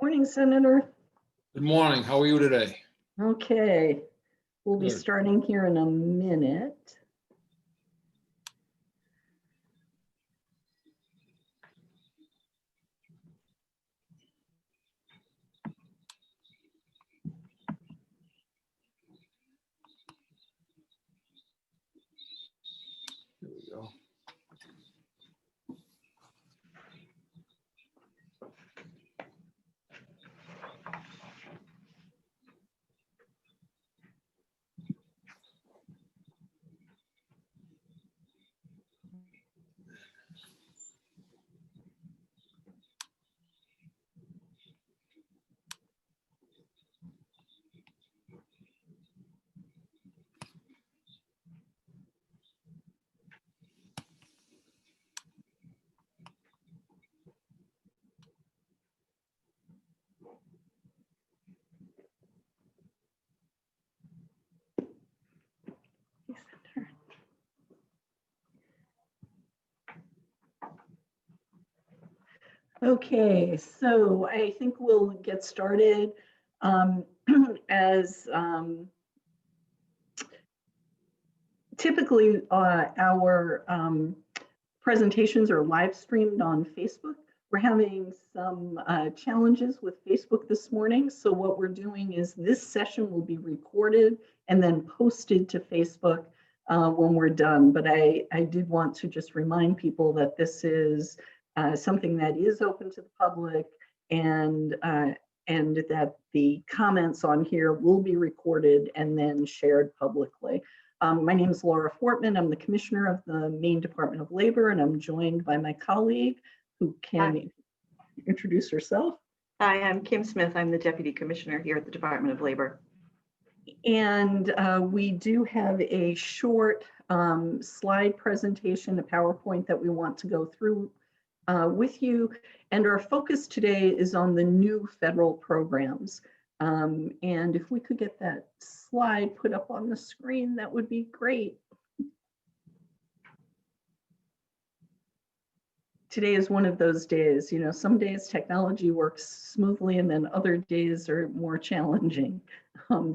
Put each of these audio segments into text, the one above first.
Morning, Senator. Good morning. How are you today? Okay, we'll be Good. starting here in a minute. Here we go. Okay, so I think we'll get started. As typically our presentations are live streamed on Facebook. We're having some challenges with Facebook this morning. So what we're doing is this session will be recorded and then posted to Facebook when we're done. But I did want to just remind people that this is something that is open to the public, and that the comments on here will be recorded and then shared publicly. My name is Laura Fortman. I'm the Commissioner of the Maine Department of Labor, and I'm joined by my colleague who can introduce herself. Hi, I'm Kim Smith. I'm the Deputy Commissioner here at the Department of Labor. And we do have a short slide presentation, a PowerPoint that we want to go through with you. And our focus today is on the new federal programs. And if we could get that slide put up on the screen, that would be great. Today is one of those days, you know, some days technology works smoothly and then other days are more challenging.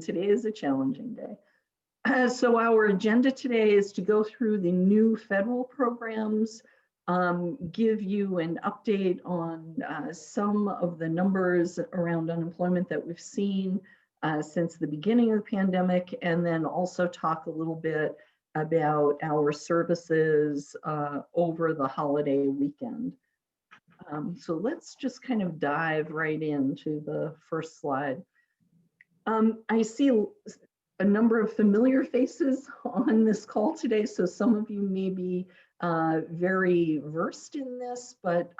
Today is a challenging day. So our agenda today is to go through the new federal programs, give you an update on some of the numbers around unemployment that we've seen since the beginning of the pandemic, and then also talk a little bit about our services over the holiday weekend. So let's just kind of dive right into the first slide. I see a number of familiar faces on this call today, so some of you may be very versed in this, but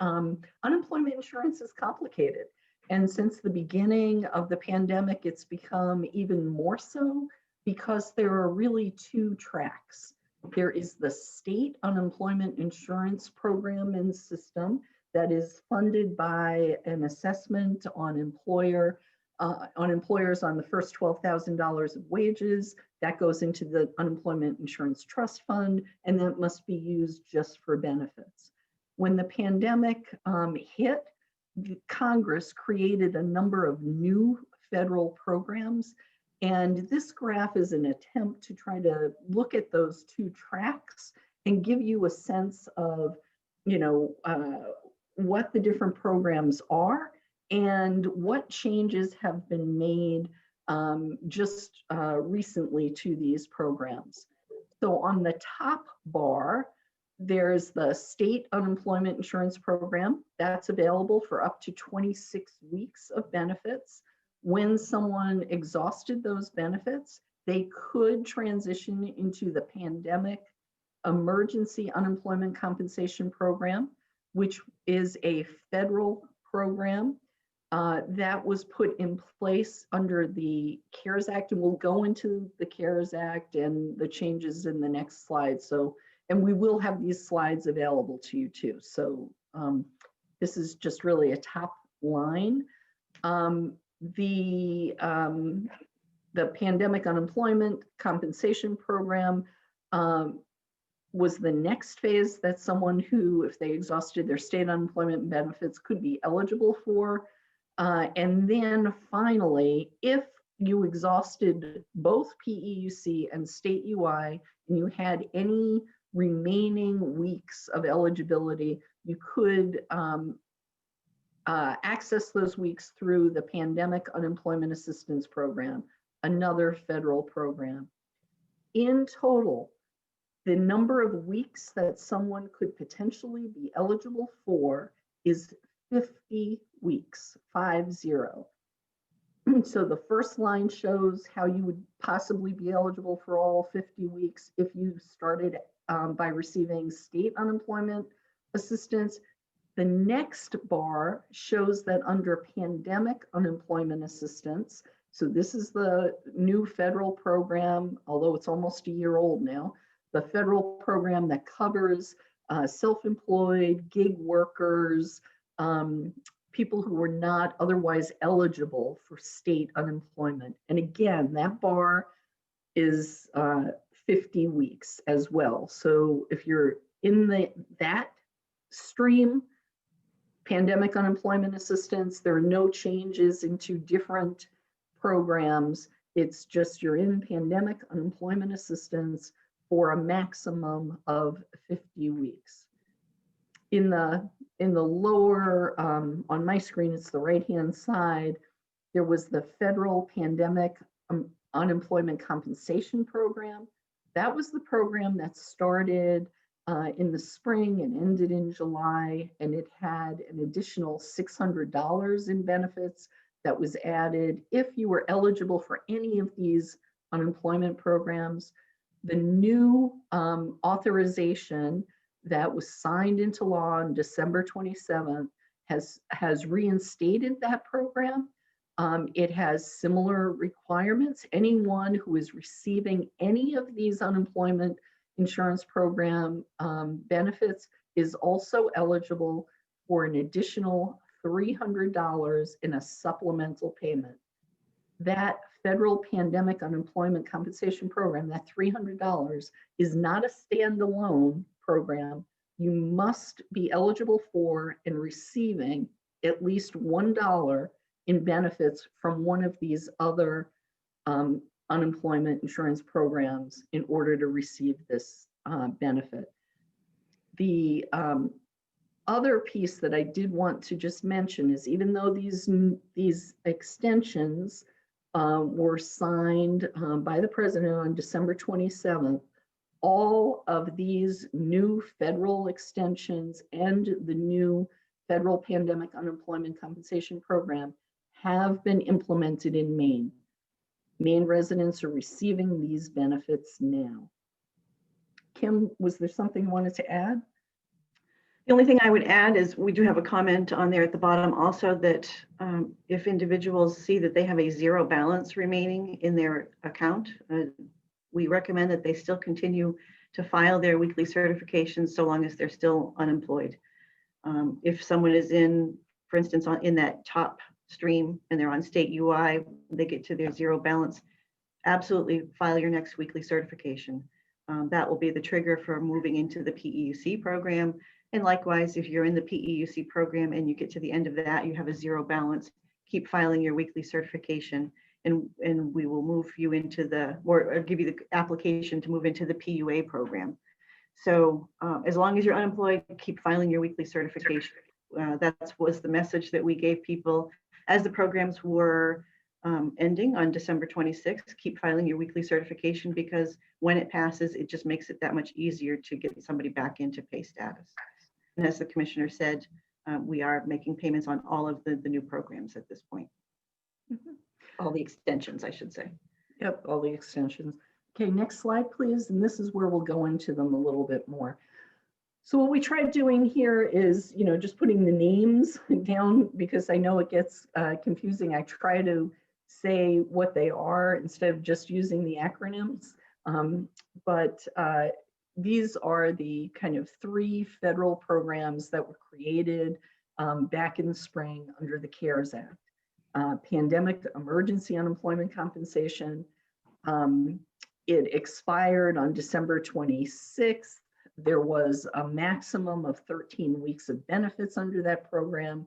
unemployment insurance is complicated. And since the beginning of the pandemic, it's become even more so because there are really two tracks. There is the state unemployment insurance program and system that is funded by an assessment on employers on the first $12,000 of wages. That goes into the Unemployment Insurance Trust Fund, and that must be used just for benefits. When the pandemic hit, Congress created a number of new federal programs, and this graph is an attempt to try to look at those two tracks and give you a sense of, you know, what the different programs are and what changes have been made just recently to these programs. So on the top bar, there's the state unemployment insurance program that's available for up to 26 weeks of benefits. When someone exhausted those benefits, they could transition into the pandemic emergency unemployment compensation program, which is a federal program that was put in place under the CARES Act, and we'll go into the CARES Act and the changes in the next slide. So, and we will have these slides available to you too. So this is just really a top line. The pandemic unemployment compensation program was the next phase that someone who, if they exhausted their state unemployment benefits, could be eligible for. And then finally, if you exhausted both PEUC and state UI and you had any remaining weeks of eligibility, you could access those weeks through the Pandemic Unemployment Assistance Program, another federal program. In total, the number of weeks that someone could potentially be eligible for is 50 weeks, 50. So the first line shows how you would possibly be eligible for all 50 weeks if you started by receiving state unemployment assistance. The next bar shows that under pandemic unemployment assistance, so this is the new federal program, although it's almost a year old now, the federal program that covers self-employed, gig workers, people who were not otherwise eligible for state unemployment. And again, that bar is 50 weeks as well. So if you're in that stream, pandemic unemployment assistance, there are no changes into different programs. It's just you're in pandemic unemployment assistance for a maximum of 50 weeks. In the lower, on my screen, it's the right-hand side, there was the federal pandemic unemployment compensation program. That was the program that started in the spring and ended in July, and it had an additional $600 in benefits that was added if you were eligible for any of these unemployment programs. The new authorization that was signed into law on December 27th has reinstated that program. It has similar requirements. Anyone who is receiving any of these unemployment insurance program benefits is also eligible for an additional $300 in a supplemental payment. That federal pandemic unemployment compensation program, that $300, is not a standalone program. You must be eligible for and receiving at least $1 in benefits from one of these other unemployment insurance programs in order to receive this benefit. The other piece that I did want to just mention is even though these extensions were signed by the president on December 27th, all of these new federal extensions and the new federal pandemic unemployment compensation program have been implemented in Maine. Maine residents are receiving these benefits now. Kim, was there something you wanted to add? The only thing I would add is we do have a comment on there at the bottom also that if individuals see that they have a zero balance remaining in their account, we recommend that they still continue to file their weekly certifications so long as they're still unemployed. If someone is in, for instance, in that top stream and they're on state UI, they get to their zero balance, absolutely file your next weekly certification. That will be the trigger for moving into the PEUC program. And likewise, if you're in the PEUC program and you get to the end of that, you have a zero balance, keep filing your weekly certification, and we will move you into or give you the application to move into the PUA program. So as long as you're unemployed, keep filing your weekly certification. That was the message that we gave people as the programs were ending on December 26th. Keep filing your weekly certification, because when it passes, it just makes it that much easier to get somebody back into pay status. And as the commissioner said, we are making payments on all of the new programs at this point. All the extensions, I should say. Yep, all the extensions. Okay, next slide, please. And this is where we'll go into them a little bit more. So what we tried doing here is, just putting the names down, because I know it gets confusing. I try to say what they are instead of just using the acronyms. But these are the kind of 3 federal programs that were created back in the spring under the CARES Act. Pandemic Emergency Unemployment Compensation. It expired on December 26th. There was a maximum of 13 weeks of benefits under that program.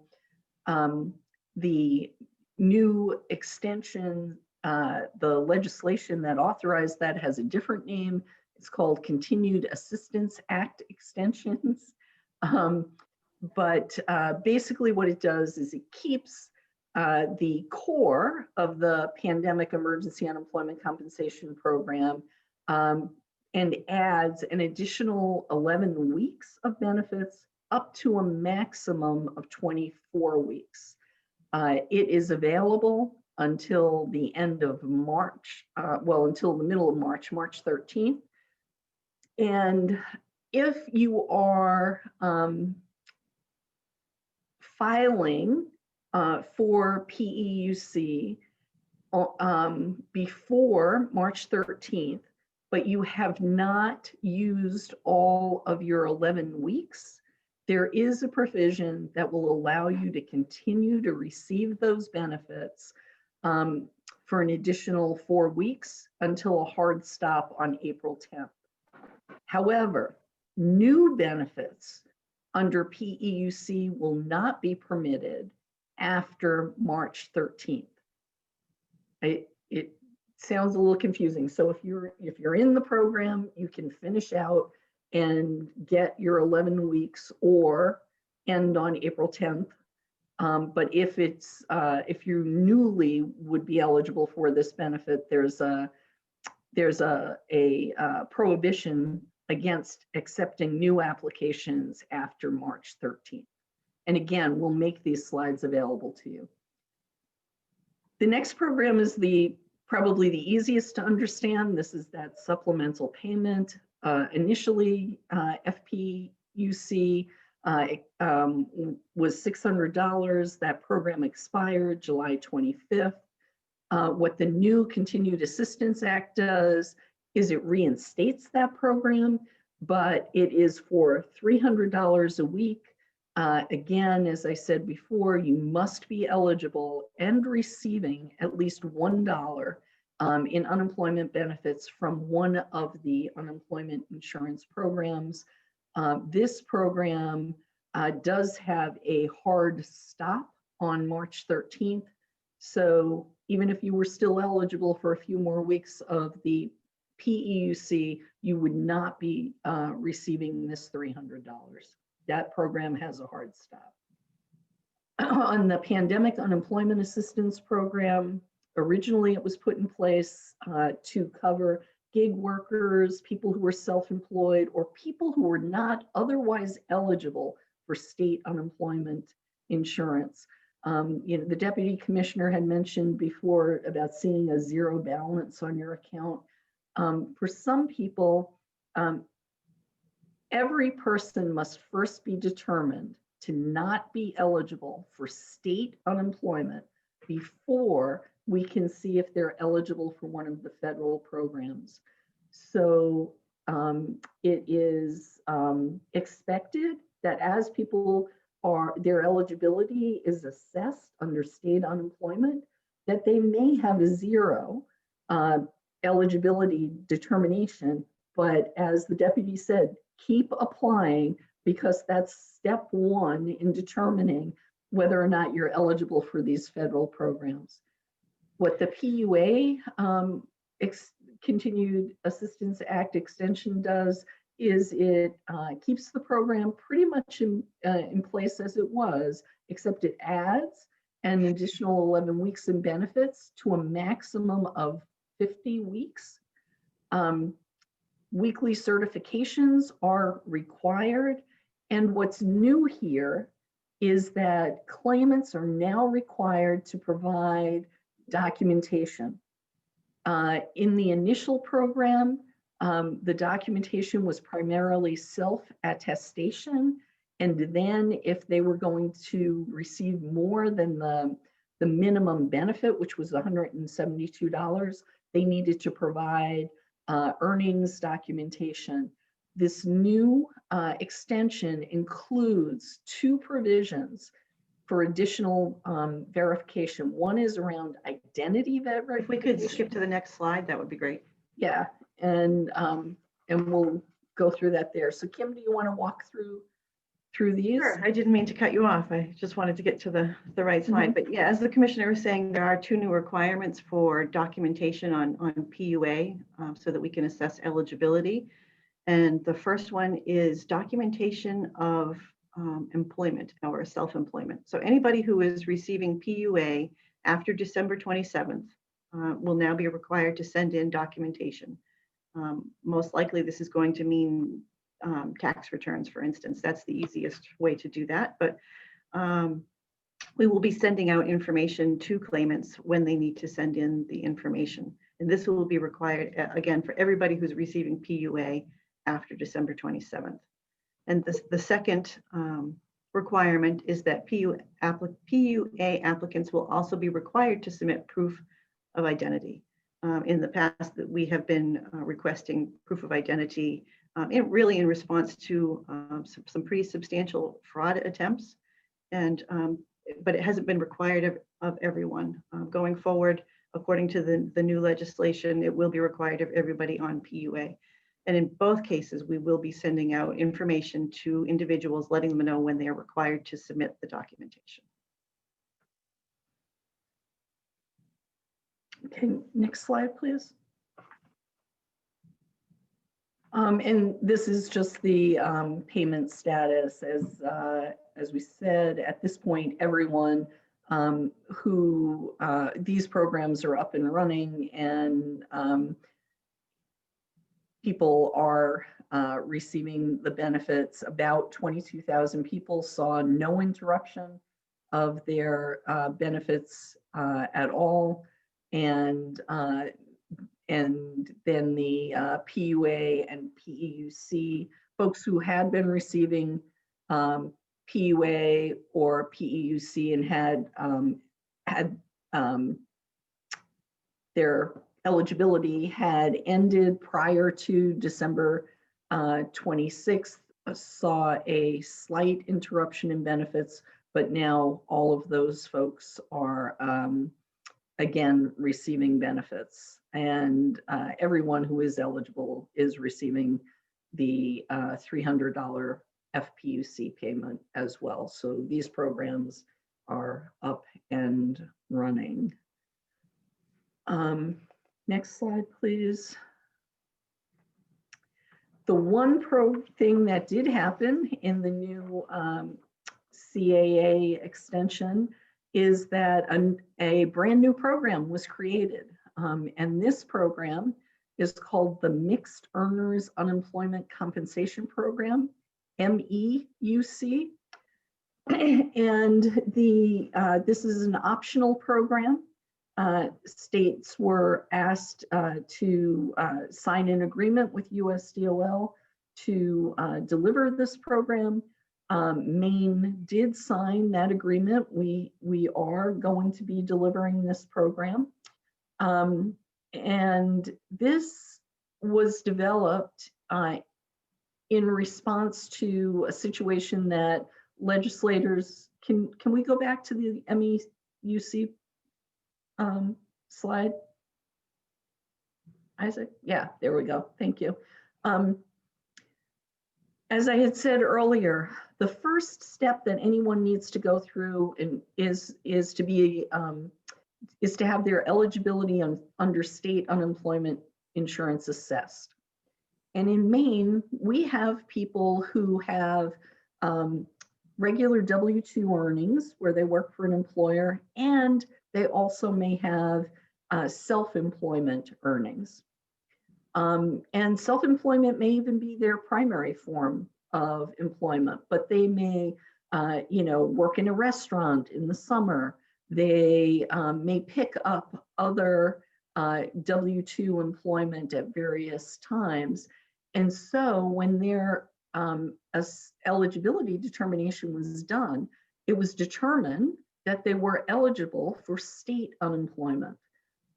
The new extension, the legislation that authorized that has a different name. It's called Continued Assistance Act extensions. But basically what it does is it keeps the core of the Pandemic Emergency Unemployment Compensation Program and adds an additional 11 weeks of benefits up to a maximum of 24 weeks. It is available until the end of March, until the middle of March, March 13th. And if you are filing for PEUC before March 13th, but you have not used all of your 11 weeks, there is a provision that will allow you to continue to receive those benefits for an additional 4 weeks until a hard stop on April 10th. However, new benefits under PEUC will not be permitted after March 13th. It sounds a little confusing. So if you're in the program, you can finish out and get your 11 weeks or end on April 10th. But if you newly would be eligible for this benefit, there's a prohibition against accepting new applications after March 13th. And again, we'll make these slides available to you. The next program is probably the easiest to understand. This is that supplemental payment. Initially, FPUC was $600. That program expired July 25th. What the new Continued Assistance Act does is it reinstates that program, but it is for $300 a week. Again, as I said before, you must be eligible and receiving at least $1 in unemployment benefits from one of the unemployment insurance programs. This program does have a hard stop on March 13th. So even if you were still eligible for a few more weeks of the PEUC, you would not be receiving this $300. That program has a hard stop. On the Pandemic Unemployment Assistance Program, originally it was put in place to cover gig workers, people who were self-employed, or people who were not otherwise eligible for state unemployment insurance. The deputy commissioner had mentioned before about seeing a zero balance on your account. For some people, every person must first be determined to not be eligible for state unemployment before we can see if they're eligible for one of the federal programs. So it is expected that as their eligibility is assessed under state unemployment, that they may have a zero eligibility determination. But as the deputy said, keep applying, because that's step one in determining whether or not you're eligible for these federal programs. What the PUA Continued Assistance Act extension does is it keeps the program pretty much in place as it was, except it adds an additional 11 weeks in benefits to a maximum of 50 weeks. Weekly certifications are required. And what's new here is that claimants are now required to provide documentation. In the initial program, the documentation was primarily self-attestation. And then if they were going to receive more than the minimum benefit, which was $172, they needed to provide earnings documentation. This new extension includes 2 provisions for additional verification. One is around identity verification. If we could skip to the next slide, that would be great. Yeah, and we'll go through that there. So Kim, do you want to walk through through these? Sure, I didn't mean to cut you off. I just wanted to get to the right slide. But yeah, as the commissioner was saying, there are 2 new requirements for documentation on PUA so that we can assess eligibility. And the first one is documentation of employment or self-employment. So anybody who is receiving PUA after December 27th will now be required to send in documentation. Most likely this is going to mean tax returns, for instance. That's the easiest way to do that. But we will be sending out information to claimants when they need to send in the information. And this will be required, again, for everybody who's receiving PUA after December 27th. And the second requirement is that PUA applicants will also be required to submit proof of identity. In the past, that we have been requesting proof of identity really in response to some pretty substantial fraud attempts, and but it hasn't been required of everyone. Going forward, according to the new legislation, it will be required of everybody on PUA. And in both cases, we will be sending out information to individuals, letting them know when they are required to submit the documentation. Okay, next slide, please. And this is just the payment status. As we said, at this point, everyone who these programs are up and running, and people are receiving the benefits. About 22,000 people saw no interruption of their benefits at all. And then the PUA and PEUC folks who had been receiving PUA or PEUC and had their eligibility had ended prior to December 26th, saw a slight interruption in benefits, but now all of those folks are again receiving benefits, and everyone who is eligible is receiving the $300 FPUC payment as well. So these programs are up and running. Next slide, please. The one thing that did happen in the new CAA extension is that a brand new program was created. And this program is called the Mixed Earners Unemployment Compensation Program, MEUC. And this is an optional program. States were asked to sign an agreement with USDOL to deliver this program. Maine did sign that agreement. We are going to be delivering this program. And this was developed in response to a situation that legislators, can we go back to the MEUC slide? Isaac? Yeah, there we go. Thank you. As I had said earlier, the first step that anyone needs to go through is to have their eligibility under state unemployment insurance assessed. And in Maine, we have people who have regular W-2 earnings where they work for an employer, and they also may have self-employment earnings. And self-employment may even be their primary form of employment, but they may, work in a restaurant in the summer. They may pick up other W-2 employment at various times. And so when their eligibility determination was done, it was determined that they were eligible for state unemployment.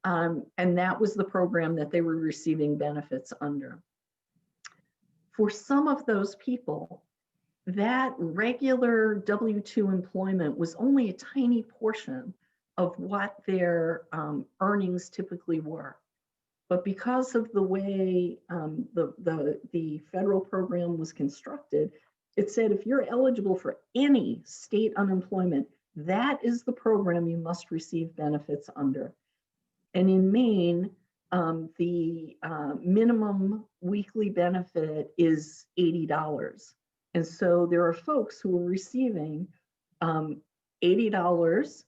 And that was the program that they were receiving benefits under. For some of those people, that regular W-2 employment was only a tiny portion of what their earnings typically were. But because of the way the federal program was constructed, It said if you're eligible for any state unemployment, that is the program you must receive benefits under. And in Maine, the minimum weekly benefit is $80. And so there are folks who are receiving $80,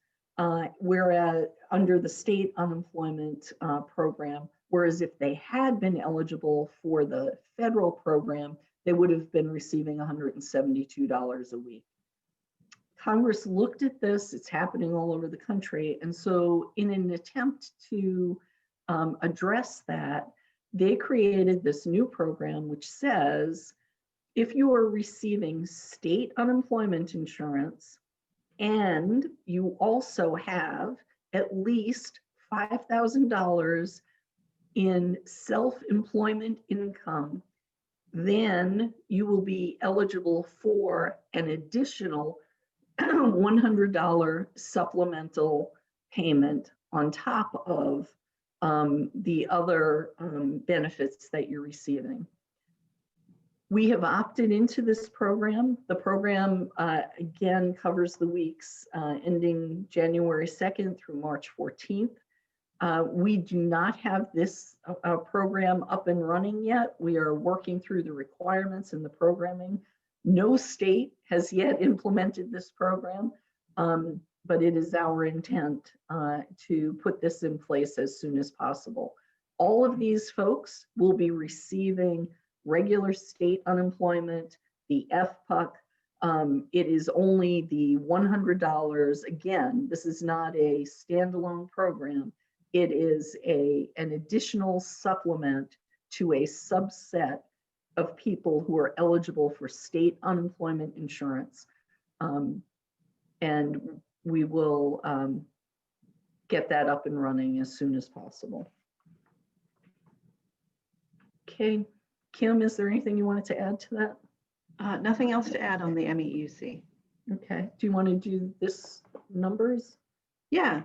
whereas under the state unemployment program, whereas if they had been eligible for the federal program, they would have been receiving $172 a week. Congress looked at this, it's happening all over the country. And so in an attempt to address that, they created this new program which says, if you are receiving state unemployment insurance and you also have at least $5,000 in self-employment income, then you will be eligible for an additional $100 supplemental payment on top of the other benefits that you're receiving. We have opted into this program. The program, again, covers the weeks ending January 2nd through March 14th. We do not have this program up and running yet. We are working through the requirements and the programming. No state has yet implemented this program, but it is our intent to put this in place as soon as possible. All of these folks will be receiving regular state unemployment, the FPUC. It is only the $100. Again, this is not a standalone program. It is an additional supplement to a subset of people who are eligible for state unemployment insurance. And we will get that up and running as soon as possible. Okay, Kim, is there anything you wanted to add to that? Nothing else to add on the MEUC. Okay, do you want to do this numbers? Yeah,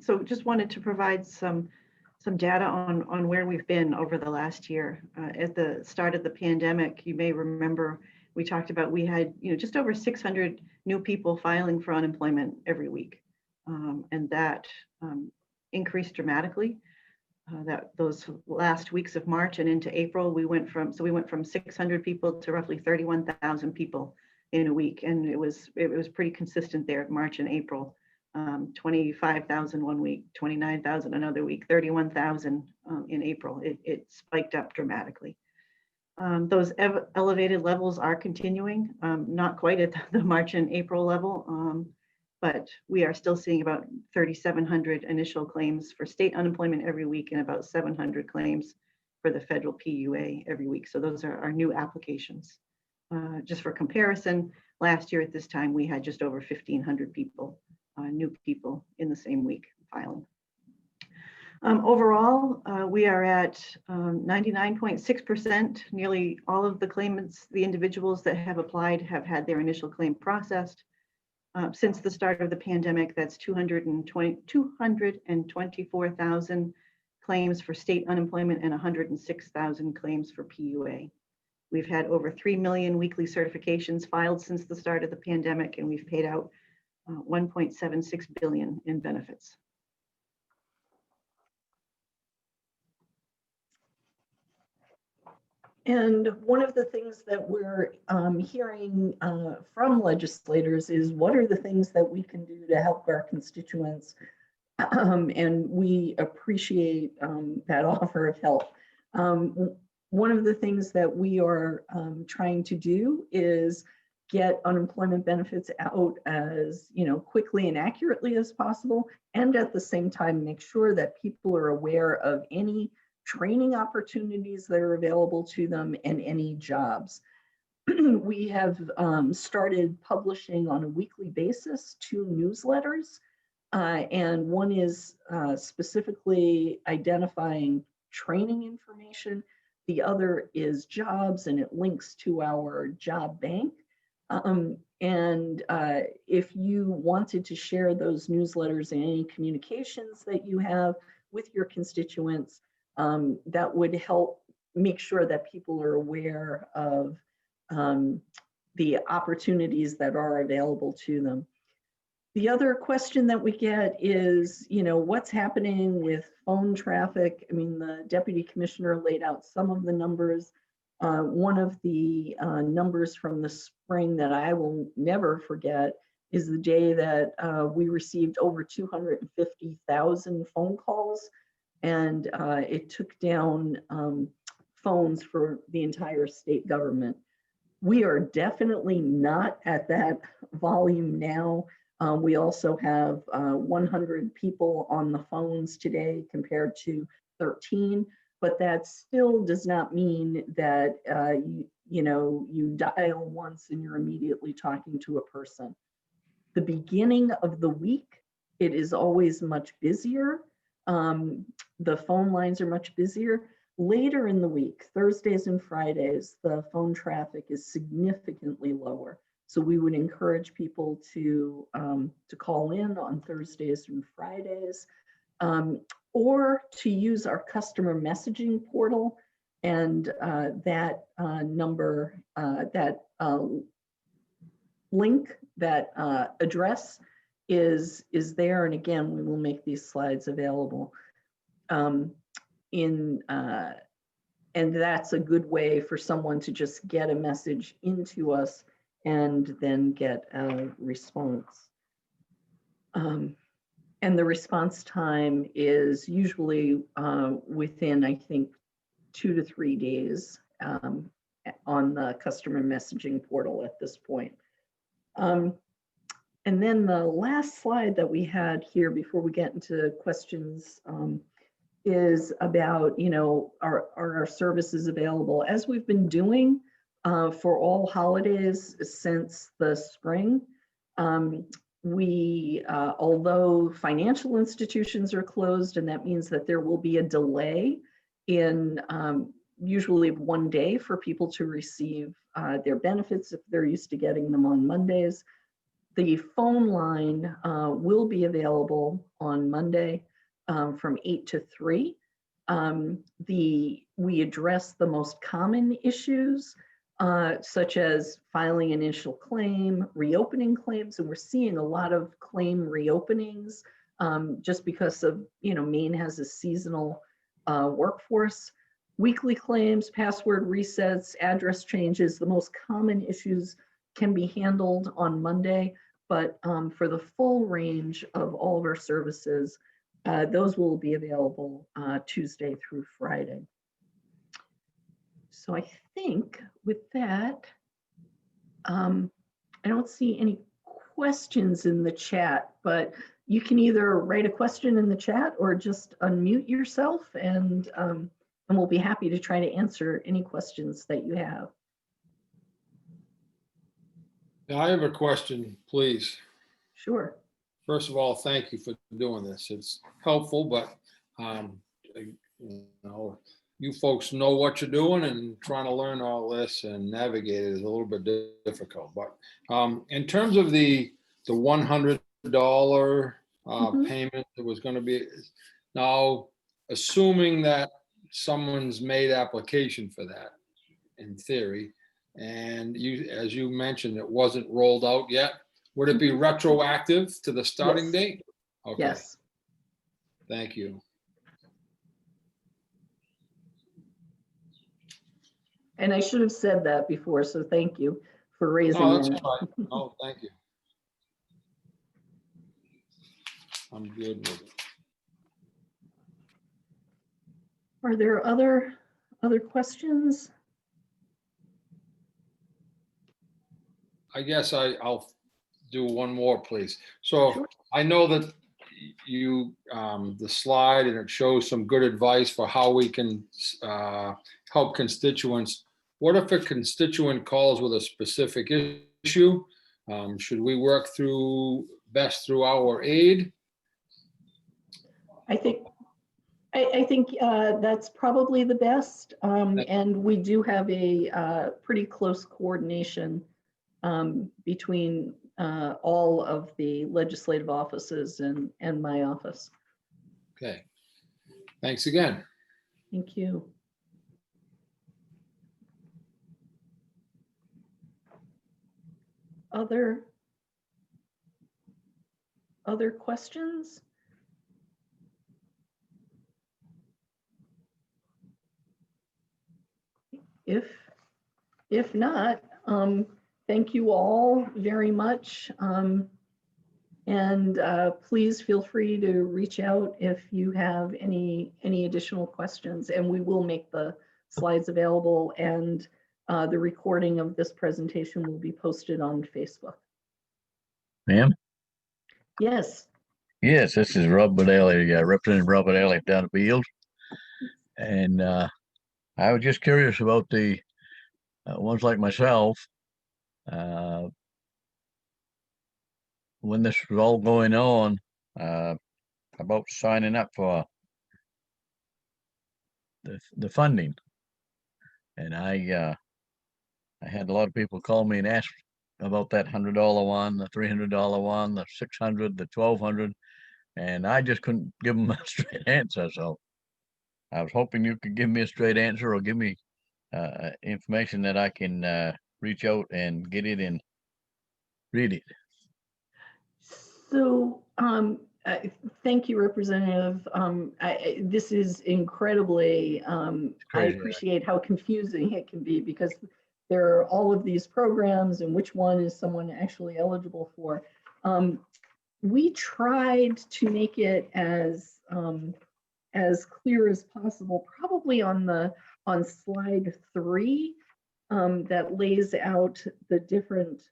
so just wanted to provide some data on where we've been over the last year. At the start of the pandemic, you may remember we talked about we had just over 600 new people filing for unemployment every week, and that increased dramatically. Those last weeks of March and into April, we went from 600 people to roughly 31,000 people in a week, and it was pretty consistent there, March and April. 25,000 one week, 29,000 another week, 31,000 in April. It spiked up dramatically. Those elevated levels are continuing, not quite at the March and April level, but we are still seeing about 3,700 initial claims for state unemployment every week and about 700 claims for the federal PUA every week. So those are our new applications. Just for comparison, last year at this time, we had just over 1,500 people. New people in the same week filing. Overall, we are at 99.6%. Nearly all of the claimants, the individuals that have applied, have had their initial claim processed. Since the start of the pandemic, that's 224,000 claims for state unemployment and 106,000 claims for PUA. We've had over 3 million weekly certifications filed since the start of the pandemic, and we've paid out 1.76 billion in benefits. And one of the things that we're hearing from legislators is what are the things that we can do to help our constituents? And we appreciate that offer of help. One of the things that we are trying to do is get unemployment benefits out as quickly and accurately as possible, and at the same time make sure that people are aware of any training opportunities that are available to them and any jobs. We have started publishing on a weekly basis 2 newsletters, and one is specifically identifying training information. The other is jobs, and it links to our job bank. If you wanted to share those newsletters and any communications that you have with your constituents, that would help make sure that people are aware of the opportunities that are available to them. The other question that we get is, what's happening with phone traffic? I mean, the deputy commissioner laid out some of the numbers. One of the numbers from the spring that I will never forget is the day that we received over 250,000 phone calls, and it took down phones for the entire state government. We are definitely not at that volume now. We also have 100 people on the phones today compared to 13, but that still does not mean that you dial once and you're immediately talking to a person. The beginning of the week, it is always much busier. The phone lines are much busier. Later in the week, Thursdays and Fridays, the phone traffic is significantly lower. So we would encourage people to call in on Thursdays and Fridays, or to use our customer messaging portal. And that number, that link, that address is there. And again, we will make these slides available. And that's a good way for someone to just get a message into us and then get a response. And the response time is usually within, I think, 2 to 3 days on the customer messaging portal at this point. And then the last slide that we had here before we get into questions is about, are our services available? As we've been doing for all holidays since the spring, although financial institutions are closed, and that means that there will be a delay in usually 1 day for people to receive their benefits if they're used to getting them on Mondays. The phone line will be available on Monday from 8 to 3. We address the most common issues, such as filing an initial claim, reopening claims, and we're seeing a lot of claim reopenings just because of, Maine has a seasonal workforce. Weekly claims, password resets, address changes, the most common issues can be handled on Monday, but for the full range of all of our services, those will be available Tuesday through Friday. So I think with that, I don't see any questions in the chat, but you can either write a question in the chat or just unmute yourself, and we'll be happy to try to answer any questions that you have. Now, I have a question, please. Sure. First of all, thank you for doing this. It's helpful, but you folks know what you're doing, and trying to learn all this and navigate it is a little bit difficult. But in terms of the $100 payment that was going to be, now assuming that someone's made application for that, in theory, and as you mentioned, it wasn't rolled out yet, would it be retroactive to the starting date? Okay. Yes. Thank you. And I should have said that before, so thank you for raising No, that's that. fine. Oh, thank you. I'm good with it. Are there other questions? I guess I'll do one more, please. So Sure. I know that you, the slide, and it shows some good advice for how we can help constituents. What if a constituent calls with a specific issue? Should we work best through our aid? I think that's probably the best. And we do have a pretty close coordination between all of the legislative offices and my office. Okay. Thanks again. Thank you. other questions? If not, thank you all very much. And please feel free to reach out if you have any additional questions, and we will make the slides available, and the recording of this presentation will be posted on Facebook. Ma'am? Yes. Yes, this is Robert Alley, Representative Robert Alley down the field. And I was just curious about the ones like myself. When this was all going on, about signing up for the funding. And I had a lot of people call me and ask about that $100 one, the $300 one, the 600, the 1200, and I just couldn't give them a straight answer. So I was hoping you could give me a straight answer or give me information that I can reach out and get it and read it. So thank you, Representative. This is incredibly, I crazy, appreciate how confusing it can be, because there are all of these programs and which one is someone actually eligible for. We tried to make it as clear as possible, probably on slide 3, that lays out the different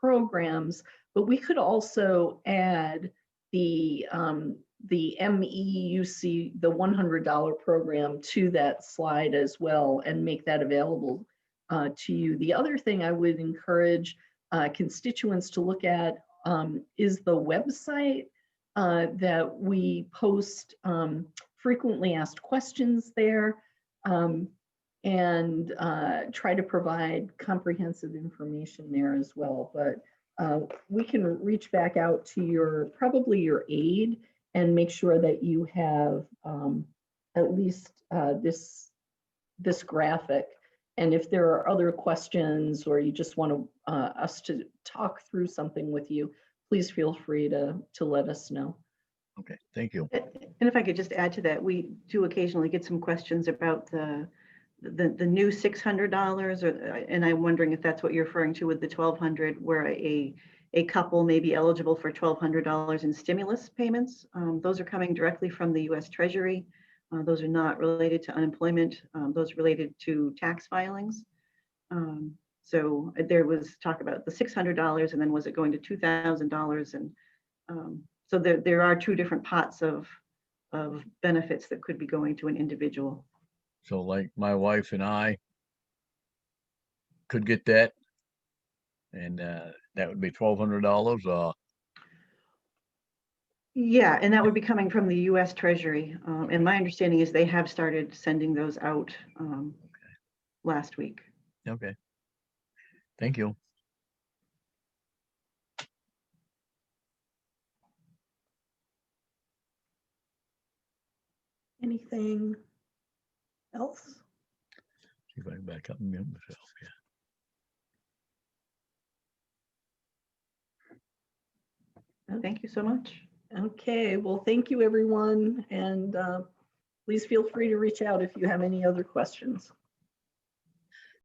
programs, but we could also add the MEUC, the $100 program, to that slide as well, and make that available to you. The other thing I would encourage constituents to look at is the website that we post frequently asked questions there, and try to provide comprehensive information there as well. But we can reach back out to probably your aide and make sure that you have at least this graphic. And if there are other questions, or you just want us to talk through something with you, please feel free to let us know. Okay, thank you. And if I could just add to that, we do occasionally get some questions about the new $600, and I'm wondering if that's what you're referring to with the 1200, where a couple may be eligible for $1,200 in stimulus payments. Those are coming directly from the U.S. Treasury. Those are not related to unemployment. Those are related to tax filings. So there was talk about the $600, and then was it going to $2,000? And so there are two different pots of benefits that could be going to an individual. So like my wife and I could get that, and that would be $1,200. Yeah, and that would be coming from the U.S. Treasury. And my understanding is they have started sending those out last week. Okay, thank you. Anything else? See if I can back up and mute myself. Yeah. Thank you so much. Okay, well, thank you, everyone. And please feel free to reach out if you have any other questions.